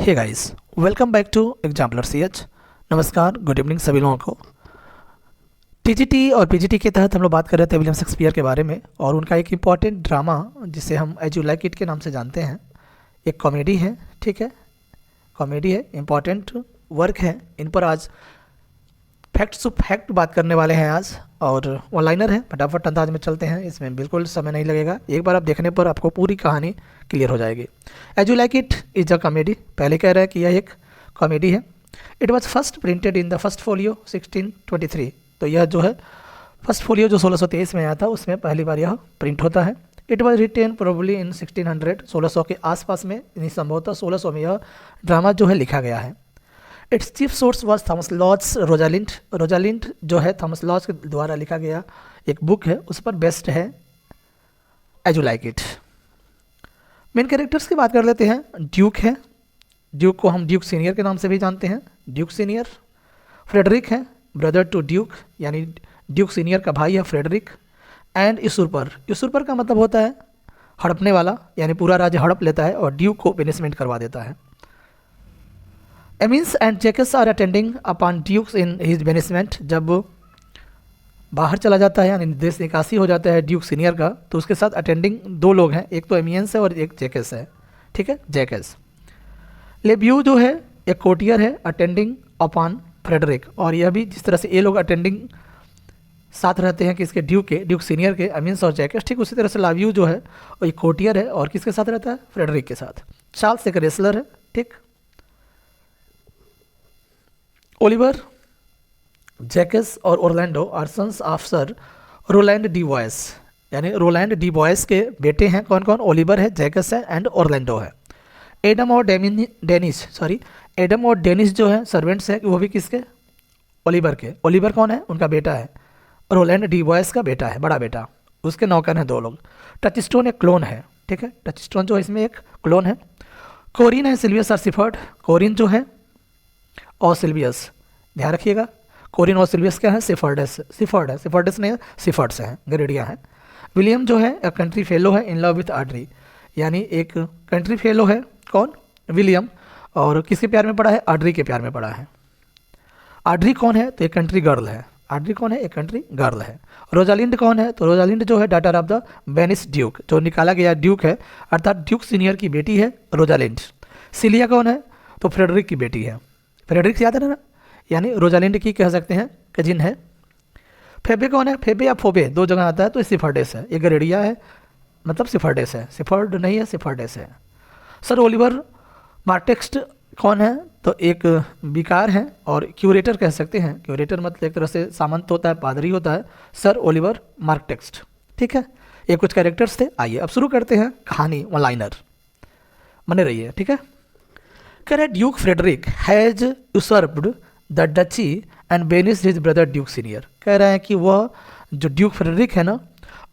Hey guys, welcome back to Examplar CH। नमस्कार, good evening सभी लोगों को। टीजीटी और पीजीटी के तहत हम लोग बात कर रहे थे विलियम शेक्सपियर के बारे में और उनका एक इम्पॉर्टेंट ड्रामा जिसे हम एज यू लाइक इट के नाम से जानते हैं। एक कॉमेडी है, ठीक है, कॉमेडी है, इम्पॉर्टेंट वर्क है। इन पर आज फैक्ट टू फैक्ट बात करने वाले हैं आज, और वन लाइनर है, फटाफट अंदाज में चलते हैं, इसमें बिल्कुल समय नहीं लगेगा। एक बार आप देखने पर आपको पूरी कहानी क्लियर हो जाएगी। As you like It is a comedy, पहले कह रहा है कि यह एक कॉमेडी है। It was first printed in the first folio 1623, तो यह जो है फर्स्ट फोलियो जो 1623 में आया था उसमें पहली बार यह प्रिंट होता है। It was written probably in 1600, 1600 के आसपास में, यानी संभवतः 1600 में यह ड्रामा जो है लिखा गया है। Its chief source was Thomas Lord's Rosalind. Rosalind जो है थॉमस लॉर्ड्स के द्वारा लिखा गया एक बुक है, उस पर बेस्ड है As you like It. Main characters की बात कर लेते हैं। ड्यूक है, ड्यूक को हम ड्यूक सीनियर के नाम से भी जानते हैं, ड्यूक सीनियर। फ्रेडरिक है, ब्रदर टू ड्यूक, यानी ड्यूक सीनियर का भाई है फ्रेडरिक। एंड यूसुर्पर, यूसुर्पर का मतलब होता है हड़पने वाला, यानी पूरा राज्य हड़प लेता है और ड्यूक को बेनिसमेंट करवा देता है। Amiens and Jaques are attending upon duke's in his banishment. जब बाहर चला जाता है, यानी देश निकासी हो जाता है ड्यूक सीनियर का, तो उसके साथ अटेंडिंग दो लोग हैं, एक तो एमियंस है और एक जैकस है, ठीक है, जैकस। लेब्यू जो है एक कोटियर है, अटेंडिंग अपॉन फ्रेडरिक, और यह भी जिस तरह से ये लोग अटेंडिंग साथ रहते हैं किसके, ड्यूक के, ड्यूक सीनियर के, एमिन्स और जैकस, ठीक उसी तरह से लाव्यू जो है वो एक कोटियर है और किसके साथ रहता है, फ्रेडरिक के साथ। चार्ल्स एक रेसलर है, ठीक। ओलिवर, जैकस और Orlando are sons of Sir Rowland de Boys, यानी रोलैंड डी बॉयस के बेटे हैं। कौन कौन? ओलिवर है, जैकस है एंड ओरलैंडो है। एडम और एडम और डेनिस जो है सर्वेंट्स है, वो भी किसके, ओलिवर के। ओलिवर कौन है? उनका बेटा है, रोलैंड डी बॉयस का बेटा है, बड़ा बेटा। उसके नौकर हैं दो लोग। टचस्टोन एक क्लोन है, ठीक है, टचस्टोन जो है इसमें एक क्लोन है। कोरिन है, सिल्वियस और सिफर्ड। कोरिन जो है और सिल्वियस, ध्यान रखिएगा, कोरिन और सिल्वियस क्या है, सिफर्डस नहीं, सिफर्ड्स हैं, ग्रेडिया हैं। विलियम जो है एक कंट्री फेलो है, इन लव विथ ऑड्री, यानी एक कंट्री फेलो है, कौन, विलियम, और किसके प्यार में पड़ा है, ऑड्री के प्यार में पड़ा है। ऑड्री कौन है? तो एक कंट्री गर्ल है। ऑड्री कौन है? एक कंट्री गर्ल है। रोजालिंड कौन है? तो रोजालिंड जो है डॉटर ऑफ द बेनिस ड्यूक, जो निकाला गया ड्यूक है, अर्थात ड्यूक सीनियर की बेटी है रोजालिंड। सिलिया कौन है? तो फ्रेडरिक की बेटी है। फ्रेडरिक याद है ना, यानी रोजालिंड की कह सकते हैं कजिन है। फेबे कौन है? फेबे या फोबे दो जगह आता है, तो सिफर्डेस है, ये गरेडिया है, मतलब सिफर्डेस है, सिफर्ड नहीं है, सिफर्डेस है। सर ओलिवर मार्टेक्स्ट कौन है? तो एक विकार है और क्यूरेटर कह सकते हैं। क्यूरेटर मतलब एक तरह से सामंत होता है, पादरी होता है, सर ओलिवर मार्टेक्स्ट, ठीक है। ये कुछ कैरेक्टर्स थे। आइए अब शुरू करते हैं कहानी, वन लाइनर, बने रहिए, ठीक है। कह रहे duke Frederick has usurped the duchy and banish his brother duke senior. कह रहे हैं कि वह जो ड्यूक फ्रेडरिक है ना,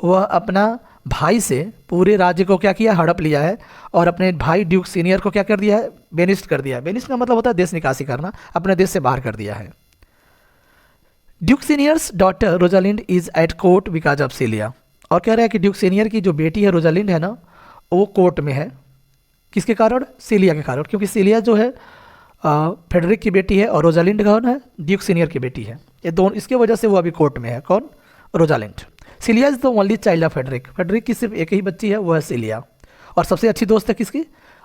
वह अपना भाई से पूरे राज्य को क्या किया, हड़प लिया है, और अपने भाई ड्यूक सीनियर को क्या कर दिया है, बेनिस्ट कर दिया है। बेनिस्ट का मतलब होता है देश निकासी करना, अपने देश से बाहर कर दिया है। Duke seniors daughter Rosalind is eight court because of cilia, और कह रहे हैं कि ड्यूक सीनियर की जो बेटी है रोजालिंड है ना, वो कोर्ट में है, किसके कारण, सिलिया के कारण, क्योंकि सिलिया जो है फ्रेडरिक की बेटी है और रोजालिंड कौन है, ड्यूक सीनियर की बेटी है। ये दोनों, इसके वजह से वो अभी कोर्ट में है। कौन? Rosalind. Celia is the only child of Frederick, Frederick की सिर्फ एक ही बच्ची है, वो है सिलिया, और सबसे अच्छी दोस्त है किसकी,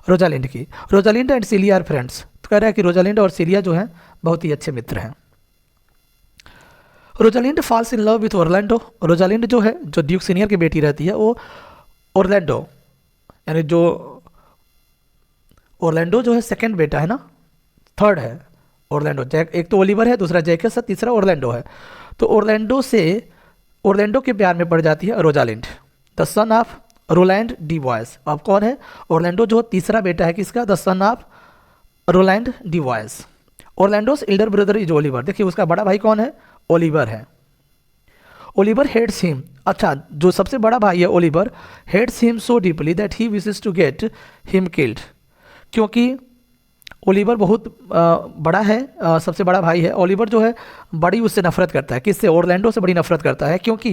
रोजालिंड की। Rosalind and Celia are friends, तो कह रहा है कि रोजालिंड और सिलिया जो हैं बहुत ही अच्छे मित्र हैं। Rosalind falls in love with Orlando, Rosalind जो है, जो ड्यूक सीनियर की बेटी रहती है, वो ओरलैंडो, यानी जो ओरलैंडो जो है सेकंड बेटा है ना, थर्ड है ओरलैंडो। एक तो ओलिवर है, दूसरा जैकस है, तीसरा ओरलैंडो है। तो ओरलैंडो के प्यार में पड़ जाती है Rosalind, the son of Rowland de Boys. अब कौन है? ओरलैंडो जो तीसरा बेटा है किसका, the son of Rowland de Boys. Orlando's elder brother is Oliver, देखिए उसका बड़ा भाई कौन है, ओलिवर है। ओलिवर हेट्स हिम, अच्छा जो सबसे बड़ा भाई है Oliver, hates him so deeply that he wishes to get him killed, क्योंकि ओलिवर बहुत बड़ा है, सबसे बड़ा भाई है। ओलिवर जो है बड़ी उससे नफरत करता है, किससे, ओरलैंडो से बड़ी नफरत करता है, क्योंकि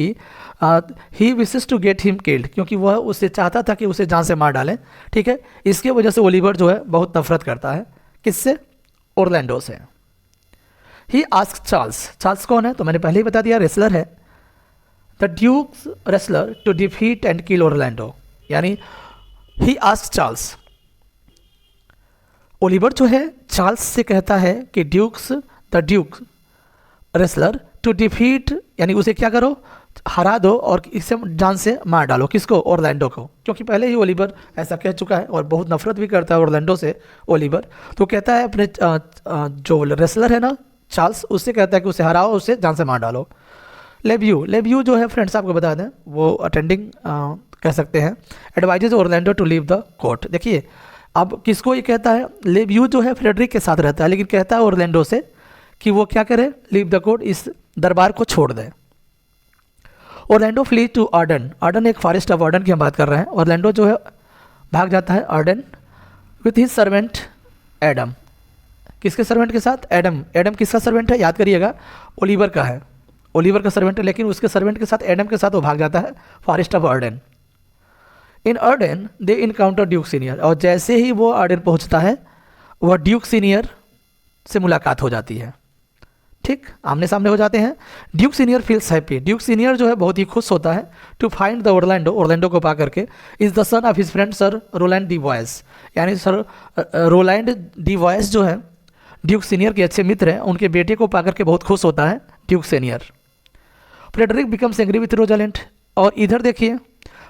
he wishes to get him killed, क्योंकि वह उससे चाहता था कि उसे जान से मार डालें, ठीक है। इसके वजह से ओलिवर जो है बहुत नफरत करता है किससे? ओरलैंडो से। ही आस्क चार्ल्स, चार्ल्स कौन है? तो मैंने पहले ही बता दिया, रेसलर है। The duke's wrestler to defeat and kill Orlando, यानी ही आस्क चार्ल्स, ओलिवर जो है चार्ल्स से कहता है कि the duke's wrestler to defeat, यानी उसे क्या करो? हरा दो और इसे जान से मार डालो। किसको? ओरलैंडो को, क्योंकि पहले ही ओलिवर ऐसा कह चुका है और बहुत नफरत भी करता है ओरलैंडो से ओलिवर। तो कहता है अपने जो रेसलर है ना चार्ल्स, उससे कहता है कि उसे हराओ, उसे जान से मार डालो। लेब्यू जो है फ्रेंड्स आपको बता दें, वो अटेंडिंग कह सकते हैं, advises Orlando to leave the court. देखिए अब किसको ये कहता है? लेब्यू जो है फ्रेडरिक के साथ रहता है, लेकिन कहता है ओरलैंडो से कि वो क्या करे? लीव द कोर्ट, इस दरबार को छोड़ दे। Orlando flee to Arden, Arden एक फॉरेस्ट ऑफ आर्डन की हम बात कर रहे हैं। ओरलैंडो जो है भाग जाता है Arden with his servant Adam. किसके सर्वेंट के साथ? एडम। एडम किसका सर्वेंट है? याद करिएगा, ओलिवर का है, ओलिवर का सर्वेंट है, लेकिन उसके सर्वेंट के साथ एडम के साथ वो भाग जाता है forest of Arden. In Arden they encounter Duke Senior, और जैसे ही वो आर्डन पहुंचता है वह ड्यूक सीनियर से मुलाकात हो जाती है। ठीक, आमने सामने हो जाते हैं। Duke Senior feels happy, Duke Senior जो है बहुत ही खुश होता है to find the Orlando, Orlando को पा करके, is the son of his friend Sir Rowland de Boys, यानी सर रोलैंड डी वॉयस जो है ड्यूक सीनियर के अच्छे मित्र हैं, उनके बेटे को पा करके बहुत खुश होता है Duke Senior. Frederick becomes angry with Rosalind, और इधर देखिए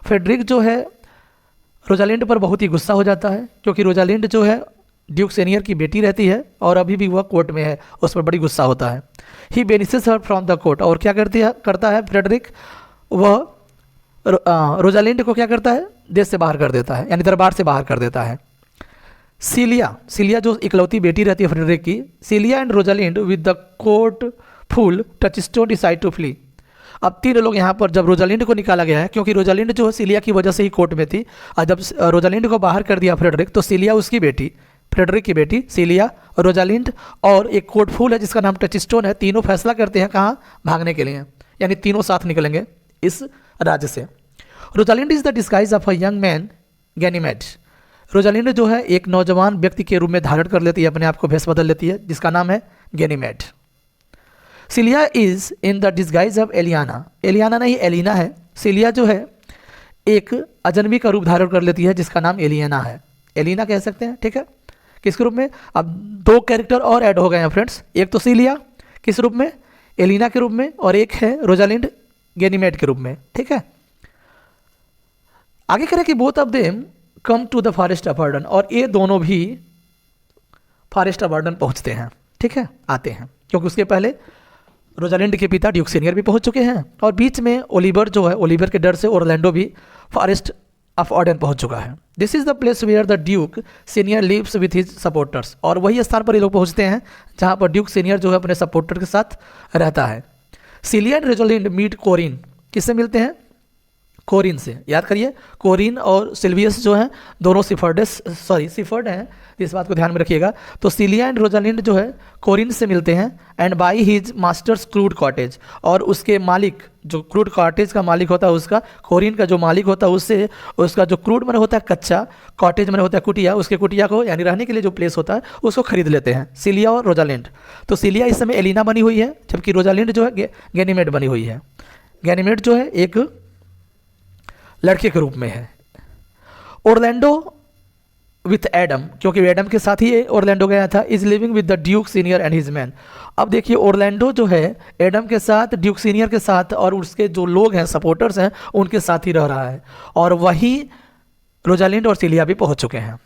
फ्रेडरिक जो है रोजालिंड पर बहुत ही गुस्सा हो जाता है, क्योंकि रोजालिंड जो है ड्यूक सीनियर की बेटी रहती है और अभी भी वह कोर्ट में है, उस पर बड़ी गुस्सा होता है। ही बेनिसेस हर फ्रॉम द कोर्ट, और क्या करता है फ्रेडरिक? वह रोजालिंड को क्या करता है? देश से बाहर कर देता है, यानी दरबार से बाहर कर देता है। सीलिया जो इकलौती बेटी रहती है फ्रेडरिक की, Celia and Rosalind with the court fool Touchstone decide to flee. अब तीन लोग यहाँ पर, जब रोजालिंड को निकाला गया है, क्योंकि रोजालिंड जो है सीलिया की वजह से ही कोर्ट में थी, और जब रोजालिंड को बाहर कर दिया फ्रेडरिक, तो सीलिया उसकी बेटी, फ्रेडरिक की बेटी सीलिया, रोजालिंड और एक कोर्ट फूल है जिसका नाम टचस्टोन है, तीनों फैसला करते हैं कहाँ भागने के लिए, यानी तीनों साथ निकलेंगे इस राज्य से। Rosalind is the disguise of a young man Ganymede, Rosalind जो है एक नौजवान व्यक्ति के रूप में धारण कर लेती है, अपने आप को भेष बदल लेती है, जिसका नाम है Ganymede. Celia is in the disguise of Aliena, Aliena नहीं एलिना है, सिलिया जो है एक अजनबी का रूप धारण कर लेती है जिसका नाम एलियाना है, एलिना कह सकते हैं। ठीक है, किसके रूप में? अब दो कैरेक्टर और ऐड हो गए हैं फ्रेंड्स, एक तो सिलिया किस रूप में? एलिना के रूप में, और एक है रोजालिंड गैनीमेड के रूप में। ठीक है, आगे करें कि both of them come to the forest of Arden, और ये दोनों भी फॉरेस्ट ऑफ आर्डन पहुंचते हैं। ठीक है, आते हैं, क्योंकि उसके पहले रोजालिंड के पिता ड्यूक सीनियर भी पहुंच चुके हैं, और बीच में ओलिवर जो है, ओलिवर के डर से ओरलैंडो भी फॉरेस्ट ऑफ आर्डन पहुंच चुका है। This is the place where the Duke Senior lives with his supporters, और वही स्थान पर ये लोग पहुंचते हैं जहां पर ड्यूक सीनियर जो है अपने सपोर्टर के साथ रहता है। सिलिया एंड रोजालिंड मीट कोरिन, किससे मिलते हैं? कोरिन से। याद करिए, कोरिन और सिल्वियस जो हैं दोनों सिफर्ड हैं, इस बात को ध्यान में रखिएगा। तो सिलिया एंड रोजालिंड जो है कोरिन से मिलते हैं, and by his masters crude cottage, और उसके मालिक जो क्रूड कॉटेज का मालिक होता है, उसका कोरिन का जो मालिक होता है उससे उसका जो क्रूड मैंने होता है कच्चा, कॉटेज मैंने होता है कुटिया, उसके कुटिया को यानी रहने के लिए जो प्लेस होता है उसको खरीद लेते हैं सिलिया और रोजालिंड। तो सिलिया इस समय एलिना बनी हुई है, जबकि रोजालिंड जो है गैनीमेड बनी हुई है। गैनीमेड जो है एक लड़के के रूप में है। ओरलैंडो विथ एडम, क्योंकि एडम के साथ ही ओरलैंडो गया था, is living with the Duke senior and his man. अब देखिए ओरलैंडो जो है एडम के साथ, ड्यूक सीनियर के साथ, और उसके जो लोग हैं सपोर्टर्स हैं उनके साथ ही रह रहा है, और वहीं रोजालिंड और सिलिया भी पहुंच चुके हैं।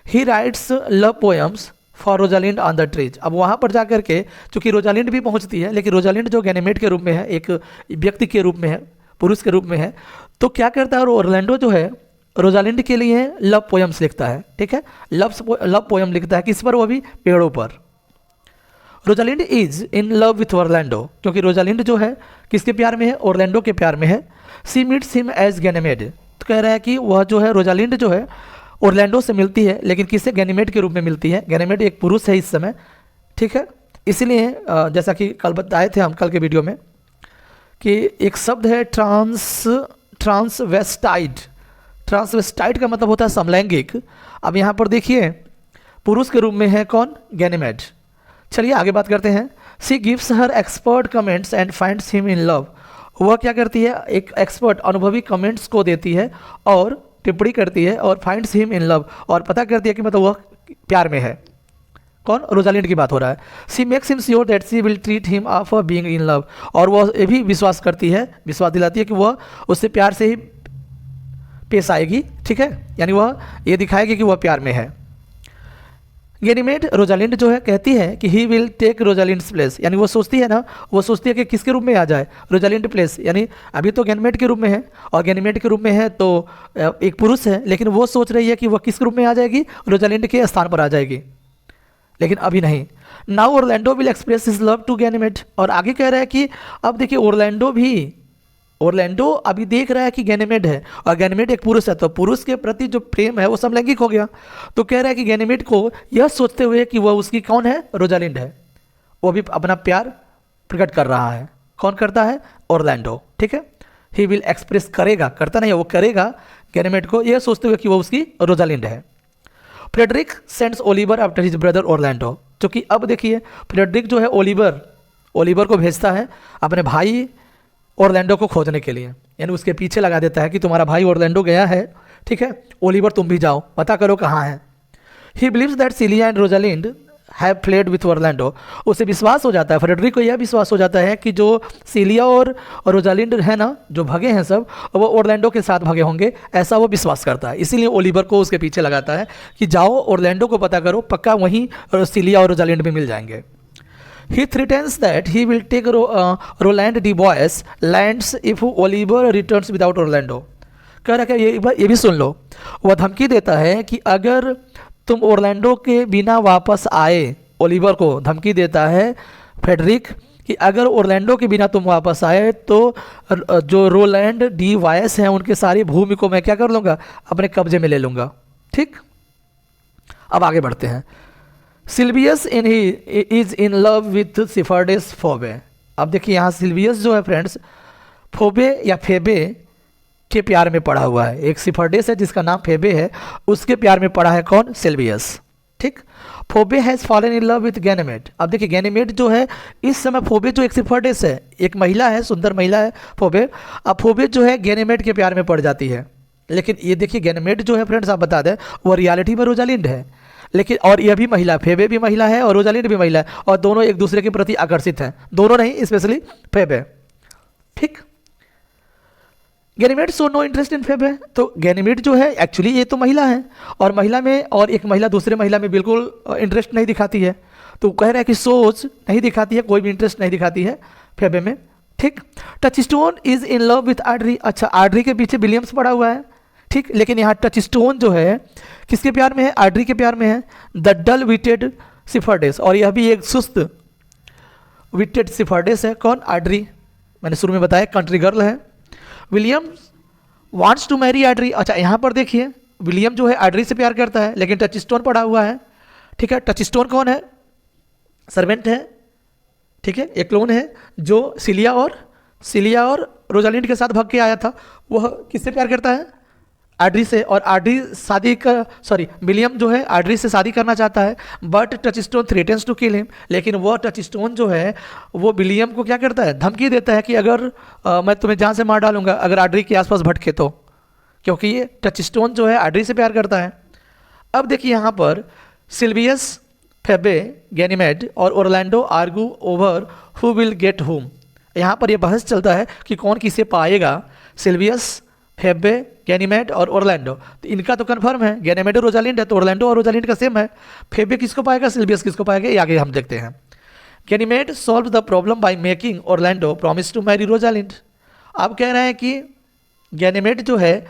ही rights love poems for Rosalind on the trees. अब वहाँ पर जाकर के, चूंकि रोजालिंड भी पहुँचती है, लेकिन रोजालिंड जो गैनीमेड के रूप में है, एक व्यक्ति के रूप में है, पुरुष के रूप में है, तो क्या करता है ओरलैंडो जो है रोजालिंड के लिए लव पोएम्स लिखता है। ठीक है, लव पोएम लिखता है, किस पर? वो भी पेड़ों पर। Rosalind is in love with Orlando, क्योंकि रोजालिंड जो है किसके प्यार में है? ओरलैंडो के प्यार में है। She meets him as Ganymede, तो कह रहा है कि वह जो है रोजालिंड जो है ओरलैंडो से मिलती है, लेकिन किससे? गैनीमेड के रूप में मिलती है। गैनीमेड एक पुरुष है इस समय। ठीक है, इसलिए जैसा कि कल बताए थे हम कल के वीडियो में कि एक शब्द है ट्रांसवेस्टाइड। ट्रांसवेस्टाइड का मतलब होता है समलैंगिक। अब यहाँ पर देखिए पुरुष के रूप में है कौन? गैनीमेड। चलिए आगे बात करते हैं। She gives her expert comments and finds him in love. वह क्या करती है? एक एक्सपर्ट अनुभवी कमेंट्स को देती है और टिप्पणी करती है और फाइंड्स हिम इन लव, और पता करती है कि मतलब वह प्यार में है। कौन? रोजालिंड की बात हो रहा है। She makes him sure that she will treat him after being in love, और वह ये भी विश्वास करती है, विश्वास दिलाती है कि वह उससे प्यार से ही पेश आएगी। ठीक है, यानी वह ये दिखाएगी कि वह प्यार में है। गैनीमेड रोजालिंड जो है कहती है कि ही विल टेक रोजालिंड्स प्लेस, यानी वो सोचती है ना, वो सोचती है कि किसके रूप में आ जाए? रोजालिंड प्लेस, यानी अभी तो गैनीमेड के रूप में है, और गैनीमेड के रूप में है तो एक पुरुष है, लेकिन वो सोच रही है कि वह किस रूप में आ जाएगी? रोजालिंड के स्थान पर आ जाएगी, लेकिन अभी नहीं। Now Orlando will express his love to Ganymede, और आगे कह रहा है कि अब देखिए ओरलैंडो अभी देख रहा है कि गैनीमेड है, और गैनीमेड एक पुरुष है, तो पुरुष के प्रति जो प्रेम है वो समलैंगिक हो गया। तो कह रहा है कि गैनीमेड को यह सोचते हुए कि वह उसकी कौन है? रोजालिंड है, वो भी अपना प्यार प्रकट कर रहा है। कौन करता है? ओरलैंडो। ठीक है, ही विल एक्सप्रेस, करेगा, करता नहीं है, वो करेगा गैनीमेड को यह सोचते हुए कि वो उसकी रोजालिंड है। Frederick sends Oliver after his brother Orlando, जो कि अब देखिए फ्रेडरिक जो है ओलिवर को भेजता है अपने भाई ओरलैंडो को खोजने के लिए, यानी उसके पीछे लगा देता है कि तुम्हारा भाई ओरलैंडो गया है, ठीक है, ओलिवर तुम भी जाओ, पता करो कहाँ है। He believes that cilia and Rosalind have fled with Orlando, उसे विश्वास हो जाता है, फ्रेडरिक को यह विश्वास हो जाता है कि जो सिलिया और रोजालिंड है ना, जो भगे हैं सब, वो ओरलैंडो के साथ भगे होंगे, ऐसा वो विश्वास करता है। इसीलिए ओलिवर को उसके पीछे लगाता है कि जाओ ओरलैंडो को पता करो, पक्का वहीं सिलिया और रोजालिंड भी मिल जाएंगे। He threatens that he will take Roland de Bois lands if Oliver returns without Orlando। कह रहा है ये भी सुन लो, वह धमकी देता है कि अगर तुम ओरलैंडो के बिना वापस आए, ओलिवर को धमकी देता है फ्रेडरिक कि अगर ओरलैंडो के बिना तुम वापस आए तो जो रोलैंड डी वायस हैं उनके सारी भूमि को मैं क्या कर लूँगा? अपने कब्जे में ले लूँगा। ठीक, अब आगे बढ़ते हैं। Silvius is in love with shepherdess Phebe. अब देखिए यहाँ सिल्वियस जो है फ्रेंड्स, फोबे या फेबे के प्यार में पड़ा हुआ है। एक सिफर्डेस है जिसका नाम फेबे है, उसके प्यार में पड़ा है कौन? सिल्वियस। ठीक, Phoebe has fallen in love with Ganymede. अब देखिए गैनीमेड जो है इस समय, फोबे जो एक सिफर्डेस है, एक महिला है, सुंदर महिला है फोबे, अब फोबे जो है गैनीमेड के प्यार में पड़ जाती है। लेकिन ये देखिए गैनीमेड जो है फ्रेंड्स, आप बता दें, वो रियलिटी में रोजालिंड है, लेकिन और यह भी महिला, फेबे भी महिला है और रोजालिंड भी महिला है, और दोनों एक दूसरे के प्रति आकर्षित हैं, दोनों नहीं, स्पेशली फेबे। ठीक, Ganymede so no interest in Phebe, तो गैनीमेड जो है एक्चुअली ये तो महिला है, और महिला में और एक महिला दूसरे महिला में बिल्कुल इंटरेस्ट नहीं दिखाती है, तो कह रहा है कि सोच नहीं दिखाती है, कोई भी इंटरेस्ट नहीं दिखाती है फेबे में। ठीक, Touchstone is in love with Audrey. अच्छा, आड्री के पीछे विलियम्स पड़ा हुआ है, ठीक, लेकिन यहाँ टचस्टोन जो है किसके प्यार में है? आड्री के प्यार में है, द डल विटेड सिफर्डेस, और यह भी एक सुस्त विटेड सिफर्डेस है। कौन? आड्री, मैंने शुरू में बताया कंट्री गर्ल है। William wants to marry Audrey. अच्छा, यहाँ पर देखिए विलियम जो है आड्री से प्यार करता है, लेकिन टचस्टोन पड़ा हुआ है। ठीक है, टचस्टोन कौन है? सर्वेंट है, ठीक है, एक क्लोन है जो सिलिया और रोजालिंड के साथ भाग के आया था। वह किससे प्यार करता है? आड्री से, और आड्री विलियम जो है आड्री से शादी करना चाहता है, but Touchstone threatens to kill him. लेकिन वह टचस्टोन जो है वो विलियम को क्या करता है? धमकी देता है कि अगर मैं तुम्हें जान से मार डालूंगा अगर आड्री के आसपास भटके तो, क्योंकि ये टचस्टोन जो है आड्री से प्यार करता है। अब देखिए यहाँ पर सिल्वियस, फेबे, गैनीमेड और Orlando argue over who will get हुम। यहाँ पर यह बहस चलता है कि कौन किसे पाएगा, सिल्वियस, फेबे, गैनीमेड और ओरलैंडो। तो इनका तो कन्फर्म है, गैनीमेड और रोजालिंड है, तो ओरलैंडो और रोजालिंड का सेम है। फेबे किसको पाएगा? सिल्वियस किसको पाएगा? ये आगे हम देखते हैं। Ganymede solve the problem by making Orlando promise to marry Rosalind. अब कह रहे हैं कि गैनीमेड जो है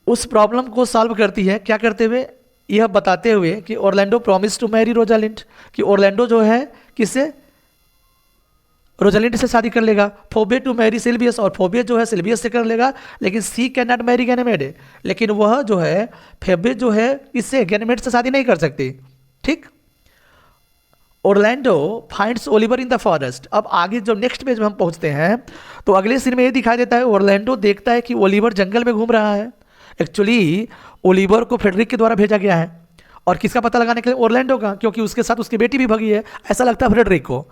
उस प्रॉब्लम को सॉल्व करती है, क्या करते हुए? यह बताते हुए कि Orlando promise to marry Rosalind, कि ओरलैंडो जो है किससे? रोजालिंड से शादी कर लेगा। फोबे टू मैरी सिल्वियस, और फोबे जो है सिल्वियस से कर लेगा, लेकिन she can not marry Ganymede, लेकिन वह जो है फेबे जो है इससे गैनीमेड से शादी नहीं कर सकती। ठीक, Orlando finds Oliver in the forest. अब आगे जब नेक्स्ट पेज में हम पहुंचते हैं तो अगले सीन में ये दिखाई देता है, ओरलैंडो देखता है कि ओलिवर जंगल में घूम रहा है। एक्चुअली ओलिवर को फ्रेडरिक के द्वारा भेजा गया है, और किसका पता लगाने के लिए? ओरलैंडो का, क्योंकि उसके साथ उसकी बेटी भी भगी है, ऐसा लगता है फ्रेडरिक को।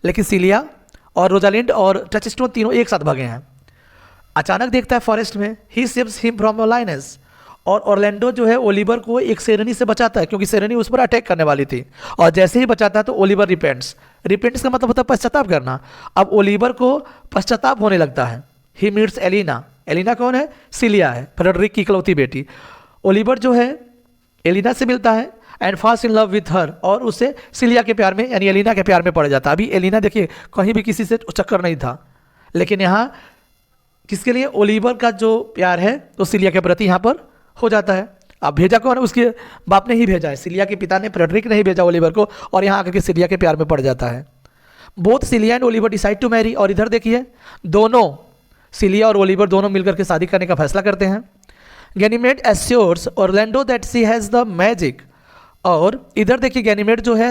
लेकिन सिलिया और रोजालिंड और टचस्टोन तीनों एक साथ भगे हैं। अचानक देखता है फॉरेस्ट में, ही सेव्स हिम फ्रॉम लायनेस, और ओरलैंडो जो है ओलिवर को एक शेरनी से बचाता है, क्योंकि शेरनी उस पर अटैक करने वाली थी। और जैसे ही बचाता है तो ओलिवर रिपेंट्स का मतलब होता है पश्चाताप करना। अब ओलिवर को पश्चाताप होने लगता है। He meets Elina. एलिना कौन है? सिलिया है, फ्रेडरिक की इकलौती बेटी। ओलिवर जो है एलिना से मिलता है and falls in love with her, और उसे सिलिया के प्यार में यानी एलिना के प्यार में पड़ जाता है। अभी एलिना देखिए कहीं भी किसी से चक्कर नहीं था, लेकिन यहाँ किसके लिए? ओलिवर का जो प्यार है तो सिलिया के प्रति यहाँ पर हो जाता है। अब भेजा कौन है? उसके बाप ने ही भेजा है, सिलिया के पिता ने, फ्रेडरिक ने ही भेजा ओलिवर को, और यहाँ आकर के सिलिया के प्यार में पड़ जाता है। Both Celia and Oliver decide to marry, और इधर देखिए दोनों सिलिया और ओलिवर दोनों मिलकर के शादी करने का फैसला करते हैं। Ganymede assures Orlando that she has the magic, और इधर देखिए गैनीमेड जो है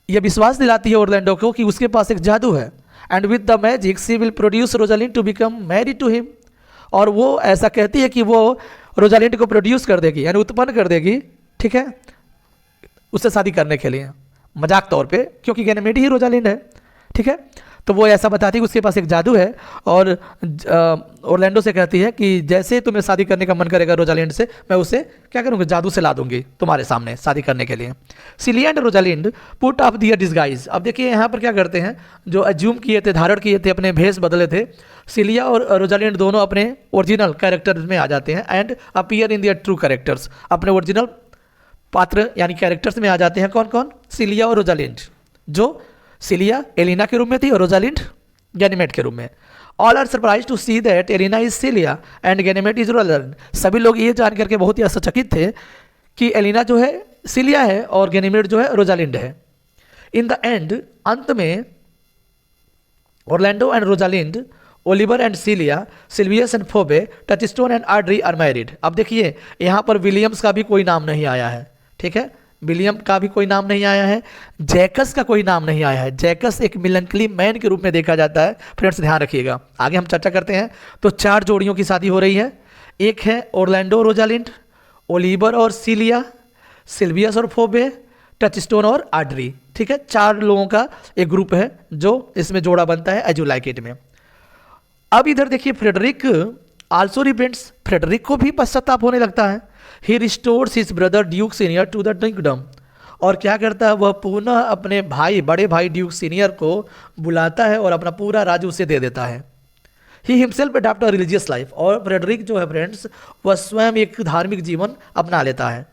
यह विश्वास दिलाती है ऑरलैंडो को कि उसके पास एक जादू है। And with the magic she will produce Rosalind to become married to him, और वो ऐसा कहती है कि वो रोजालिंड को प्रोड्यूस कर देगी यानी उत्पन्न कर देगी, ठीक है, उससे शादी करने के लिए, मजाक तौर पे, क्योंकि गैनीमेड ही रोजालिंड है, ठीक है। तो वो ऐसा बताती है कि उसके पास एक जादू है, और ओरलैंडो से कहती है कि जैसे तुम्हें शादी करने का मन करेगा रोजालिंड से, मैं उसे क्या करूँगी? जादू से ला दूंगी तुम्हारे सामने शादी करने के लिए। Celia and Rosalind put off their disguise. अब देखिए यहाँ पर क्या करते हैं, जो अज्यूम किए थे, धारण किए थे, अपने भेष बदले थे, सिलिया और रोजालिंड दोनों अपने ओरिजिनल कैरेक्टर्स में आ जाते हैं and appear in their true characters, अपने ओरिजिनल पात्र यानी कैरेक्टर्स में आ जाते हैं। कौन कौन? सिलिया और रोजालिंड, जो सिलिया एलिना के रूप में थी और रोजालिंड गैनीमेड के रूप में। All are surprise to see that Aliena is Celia and Ganymede is Rosalind. सभी लोग ये जान करके बहुत ही आश्चर्यचकित थे कि एलिना जो है सिलिया है और गैनीमेड जो है रोजालिंड है। इन द एंड, अंत में, Orlando and Rosalind, Oliver and Celia, Silvius and Phebe, Touchstone and Audrey are married. अब देखिए यहाँ पर विलियम्स का भी कोई नाम नहीं आया है, ठीक है, विलियम का भी कोई नाम नहीं आया है, जैकस का कोई नाम नहीं आया है। जैकस एक मिलनकली मैन के रूप में देखा जाता है, फ्रेंड्स ध्यान रखिएगा। आगे हम चर्चा करते हैं। तो 4 जोड़ियों की शादी हो रही है। एक है ओरलैंडो रोजालिंड, ओलिवर और सिलिया, सिल्वियस और फोबे, टचस्टोन और आड्री, ठीक है, 4 लोगों का एक ग्रुप है जो इसमें जोड़ा बनता है एज यू लाइक इट में। अब इधर देखिए फ्रेडरिक आल्सो रिपेंट्स, फ्रेडरिक को भी पश्चाताप होने लगता है। He restores his brother duke senior to the kingdom, और क्या करता है वह पुनः अपने भाई, बड़े भाई ड्यूक सीनियर को बुलाता है और अपना पूरा राज्य उसे दे देता है। He himself adopt a religious life, और फ्रेडरिक जो है फ्रेंड्स वह स्वयं एक धार्मिक जीवन अपना लेता है।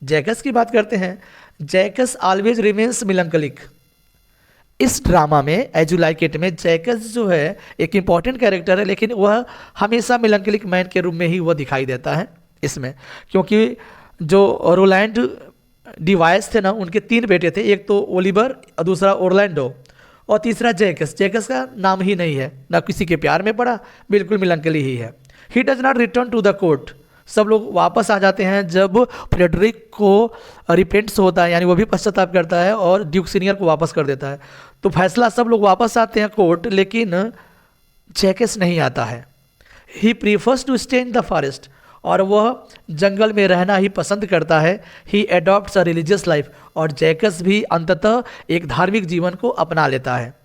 जैकस की बात करते हैं। Jaques always remains melancholic. इस ड्रामा में एज यू लाइक इट में जैकस जो है एक इंपॉर्टेंट कैरेक्टर है, लेकिन वह हमेशा मिलंकलिक मैन के रूप में ही वह दिखाई देता है इसमें, क्योंकि जो रोलैंड डिवाइस थे ना, उनके 3 बेटे थे, एक तो ओलिवर, दूसरा ओरलैंडो, और तीसरा जैकस। जैकस का नाम ही नहीं है, ना किसी के प्यार में पड़ा, बिल्कुल मिलंकली ही है। He does not return to the court. सब लोग वापस आ जाते हैं जब फ्रेडरिक को रिपेंट्स होता है, यानी वो भी पश्चाताप करता है और ड्यूक सीनियर को वापस कर देता है। तो फैसला, सब लोग वापस आते हैं कोर्ट, लेकिन जैकस नहीं आता है। He prefers to stay in the forest, और वह जंगल में रहना ही पसंद करता है। He adopts a religious life, और जैकस भी अंततः एक धार्मिक जीवन को अपना लेता है।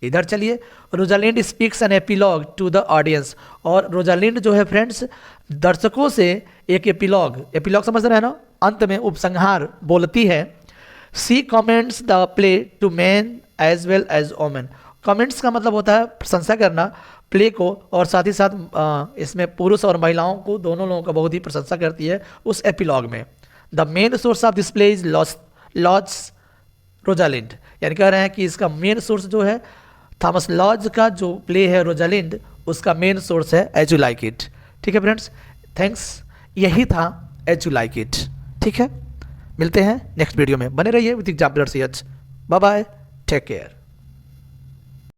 इधर चलिए, Rosalind speaks an epilogue to the audience, और रोजालिंड जो है फ्रेंड्स दर्शकों से एक एपिलॉग समझ रहे हैं ना, अंत में उपसंहार बोलती है। She comments the play to man as well as women. Comments का मतलब होता है प्रशंसा करना प्ले को, और साथ ही साथ इसमें पुरुष और महिलाओं को, दोनों लोगों का बहुत ही प्रशंसा करती है उस एपिलॉग में। The main source of this play is Lord's Rosalind, यानी कह रहे हैं कि इसका मेन सोर्स जो है थॉमस लॉज का जो प्ले है रोजालिंड, उसका मेन सोर्स है एज यू लाइक इट। ठीक है फ्रेंड्स, थैंक्स। यही था एज यू लाइक इट। ठीक है, मिलते हैं नेक्स्ट वीडियो में, बने रहिए with Examplar CH. Bye bye, take care.